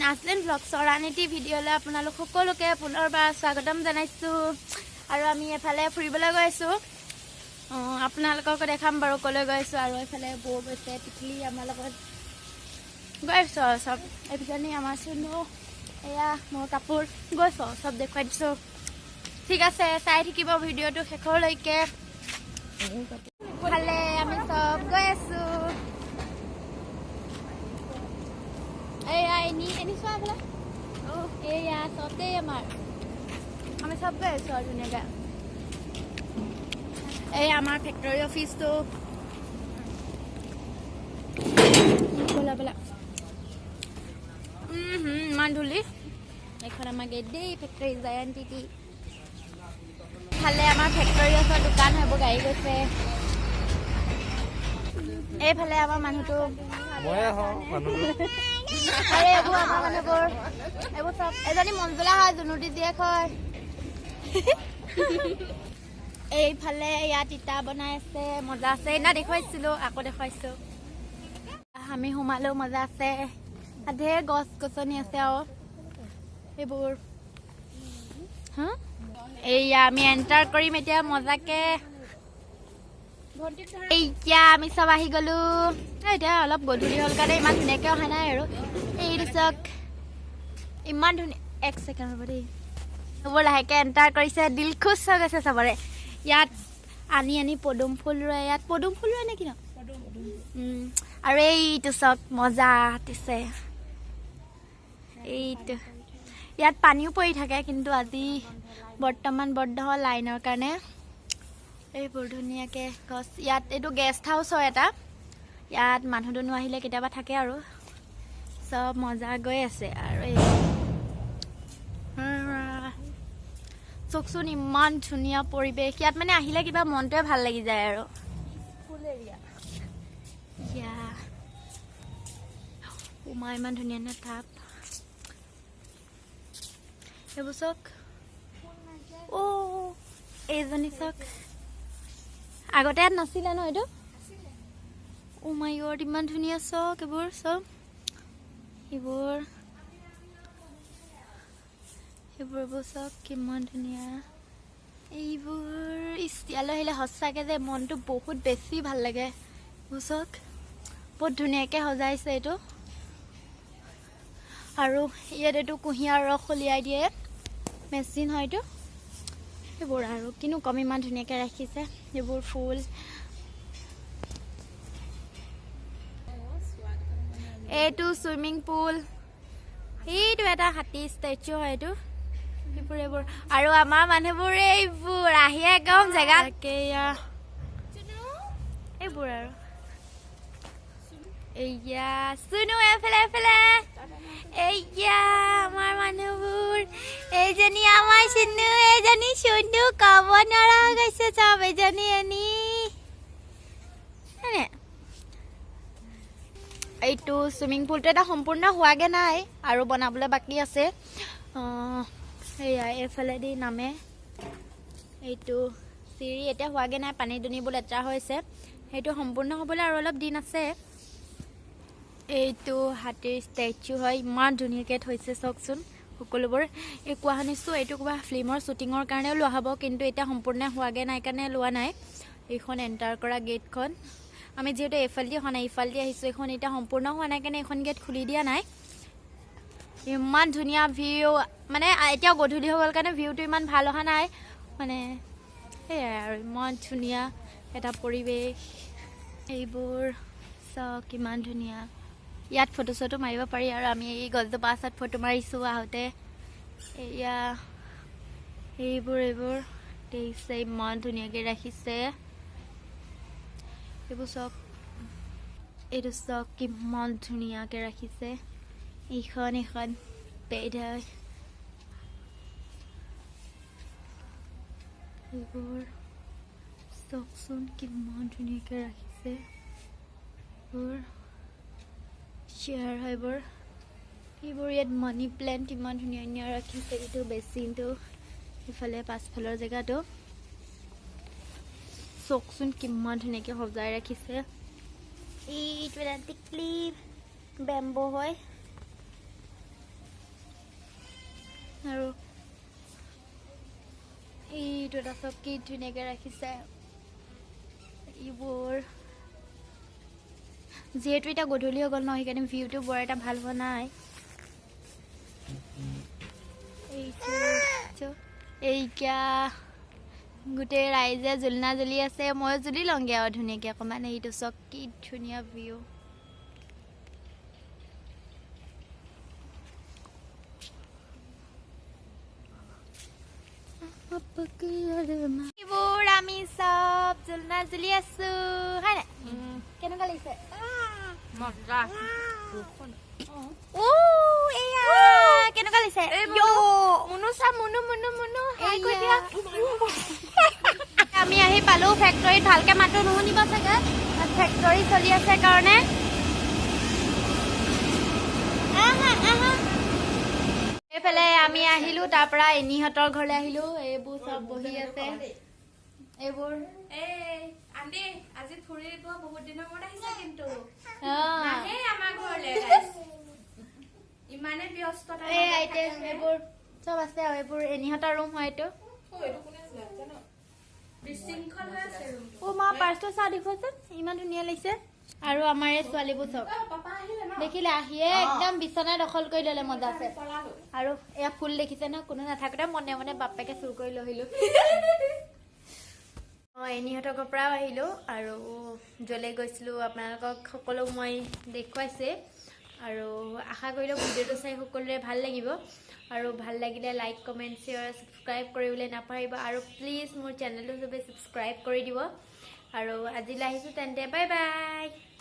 Nazlin Vlogs ৰাণীতি ভিডিঅ'লৈ আপোনালোক সকলোকে পুনৰবাৰ স্বাগতম জনাইছো আৰু আমি এফালে ফুৰিবলৈ গৈ আছো আপোনালোকক দেখাম বাৰু কলৈ গৈ আছো আৰু এফালে বৌ গৈছে টিকলি আমাৰ লগত গৈ আছো সব এপিজনী আমাৰ সুনো এয়া মোৰ কাপোৰ গৈছো সব দেখুৱাই দিছো ঠিক আছে চাই থাকিব ভিডিঅ'টো শেষলৈকে ফালে আমি সব গৈ আছো any swab lah. Oh, ya, sote ya mar. Kami sab gaya so dunia ka. Amar factory office to. Bola. Manduli. Ekhon amar gede factory Zayan Titi. Phale amar factory osor dukan hobo gai goise. Phale amar manu to. Moya ho manu. আরে এবু আমার মানে বড় এবু সব এজনী মঞ্জুলা হয় জুনুটি দিয়ে কয় এই ফালে ইয়াত ইটা বনাই আছে মজা আছে না দেখাইছিলো আকৌ দেখাইছো আমি হুমালো মজা আছে আধে গছ গছনি আছে আৰু এইবোৰ হা এইয়া আমি এন্টাৰ কৰিম এতিয়া মজাকে এইয়া আমি সব আহি গলো এতিয়া অলপ গধুলি হল কাৰণে ইমান ধুনীয়াকে অহা নাই আৰু এইটো চক ইমান ধুনীয়া এক ছেকেণ্ড হ'ব দেই হ'ব লাহেকে এণ্টাৰ কৰিছে দিল খুচ হৈ গৈছে চবৰে ইয়াত আনি পদুম ফুল ৰুৱে ইয়াত পদুম ফুল ৰুৱে নেকি ন আৰু এইটো চক মজা দিছে এইটো ইয়াত পানীও পৰি থাকে কিন্তু আজি বৰ্তমান বন্ধ লাইনৰ কাৰণে এইবোৰ ধুনীয়াকে গছ ইয়াত এইটো গেষ্ট হাউচ হয় এটা ইয়াত মানুহ দুনু আহিলে কেতিয়াবা থাকে আৰু সব মজা গৈ আছে আৰু এই চকচোন ইমান ধুনীয়া পৰিৱেশ ইয়াত মানে আহিলে কিবা মনটোৱে ভাল লাগি যায় আৰু ফুল এৰিয়া ইমান ধুনীয়া নে থাপ এইবোৰ চক এইজনী চক আগতে ইয়াত নাছিলে ন এইটো মাই গড ইমান ধুনীয়া চক এইবোৰ চব এইবোৰ চক কিমান ধুনীয়া এইবোৰ ইয়ালৈ আহিলে সঁচাকৈ যে মনটো বহুত বেছি ভাল লাগে চক বহুত ধুনীয়াকৈ সজাইছে এইটো আৰু ইয়াত এইটো কুঁহিয়াৰ ৰস উলিয়াই দিয়ে মেচিন হয়তো এইবোৰ আৰু কিনো কম ইমান ধুনীয়াকৈ ৰাখিছে এইবোৰ ফুল এইটো সুইমিং পুল এইটো এটা হাতী ষ্টেচু হয় এইটো এইবোৰ আৰু আমাৰ মানুহবোৰ এইবোৰ আহি একদম জেগা এইবোৰ আৰু এইয়া সুনু এফালে এইয়া আমাৰ মানুহবোৰ এইজনী আমাৰ সুনু এইজনী সুনু কব নোৱাৰা হৈ গৈছে চব এইজনী এইটো সুইমিং পুলটো এটা সম্পূৰ্ণ হোৱাগে নাই আৰু বনাবলৈ বাকী আছে এয়া এইফালেদি নামে এইটো চিৰি এতিয়া হোৱাগে নাই পানী দুনিবোৰ লেতেৰা হৈছে সেইটো সম্পূৰ্ণ হ'বলৈ আৰু অলপ দিন আছে এইটো হাতীৰ ষ্টেচু হয় ইমান ধুনীয়াকৈ থৈছে চাওকচোন সকলোবোৰ এই কোৱা শুনিছোঁ এইটো কিবা ফিল্মৰ শ্বুটিঙৰ কাৰণেও লোৱা হ'ব কিন্তু এতিয়া সম্পূৰ্ণ হোৱাগে নাই কাৰণে লোৱা নাই এইখন এণ্টাৰ কৰা গেটখন আমি যিহেতু এইফালেদি হোৱা নাই ইফালেদি আহিছোঁ এইখন এতিয়া সম্পূৰ্ণ হোৱা নাই কাৰণে এইখন গেট খুলি দিয়া নাই ইমান ধুনীয়া ভিউ মানে এতিয়া গধূলি হৈ গ'ল কাৰণে ভিউটো ইমান ভাল অহা নাই মানে সেয়াই আৰু ইমান ধুনীয়া এটা পৰিৱেশ এইবোৰ চাওক কিমান ধুনীয়া ইয়াত ফটো চটো মাৰিব পাৰি আৰু আমি এই গছজোপা পাছত ফটো মাৰিছোঁ আহোঁতে এয়া এইবোৰ দেখিছে ইমান ধুনীয়াকৈ ৰাখিছে এইবোৰ চক এইটো চক কিমান ধুনীয়াকৈ ৰাখিছে এইখন পেড হয় এইবোৰ চকচোন কিমান ধুনীয়াকৈ ৰাখিছে এইবোৰ চেয়াৰ হয় এইবোৰ ইয়াত মানি প্লেণ্ট ইমান ধুনীয়া ৰাখিছে এইটো বেচিনটো ইফালে পাছফালৰ জেগাটো চকচোন কিমান ধুনীয়াকৈ সজাই ৰাখিছে এইটো এটা টিকলি বেম্বো হয় আৰু এইটো এটা চব কি ধুনীয়াকৈ ৰাখিছে এইবোৰ যিহেতু এতিয়া গধূলি হৈ গ'ল ন সেইকাৰণে ভিউটো বৰ এটা ভাল হোৱা নাই এইয়া গোটেই ৰাইজে জুলনা জ্বলি আছে ময়ো জ্বলি লওঁগৈ আৰু ধুনীয়াকৈ অকণমান এইটো চক কি ধুনীয়া ভিউ এইবোৰ আমি চব জুলনা জ্বলি আছো হয় নাই কেনেকুৱা লাগিছে মজা কেনেকুৱা লাগিছে আমি আহি পালো ফেক্টৰীত ভালকে মাতো নুশুনিব চাগে ফেক্টৰী চলি আছে কাৰণে এইফালে আমি আহিলো তাৰ পৰা এনিহঁতৰ ঘৰলৈ আহিলো এইবোৰ চব বহি আছে এইবোৰ আজি ফুৰিব বহুত দিনৰ মূৰত আহিছে কিন্তু আমাৰ ঘৰলে ইমানে ব্যস্ততা এইবোৰ চব আছে আৰু এইবোৰ এনিহঁতৰ ৰুম হয় এইটো বিশৃংখল হৈ আছে মা পাৰ্চটো চাহ দেখুৱাচোন ইমান ধুনীয়া লাগিছে আৰু আমাৰ এই ছোৱালীবোৰ চব দেখিলে আহিয়ে একদম বিচনা দখল কৰি ল'লে মজা আছে আৰু এয়া ফুল দেখিছে ন কোনো নাথাকোতে মনে মনে বাপেকে চুৰ কৰি লৈ আহিলো এনিহঁতৰ ঘৰৰ পৰাও আহিলোঁ আৰু য'লৈ গৈছিলোঁ আপোনালোকক সকলো মই দেখুৱাইছে আৰু আশা কৰিলোঁ ভিডিঅ'টো চাই সকলোৰে ভাল লাগিব আৰু ভাল লাগিলে লাইক কমেণ্ট শ্বেয়াৰ ছাবস্ক্ৰাইব কৰিবলৈ নাপাহৰিব আৰু প্লিজ মোৰ চেনেলটো চবেই ছাবস্ক্ৰাইব কৰি দিব আৰু আজিলৈ আহিছোঁ তেন্তে বাই বাই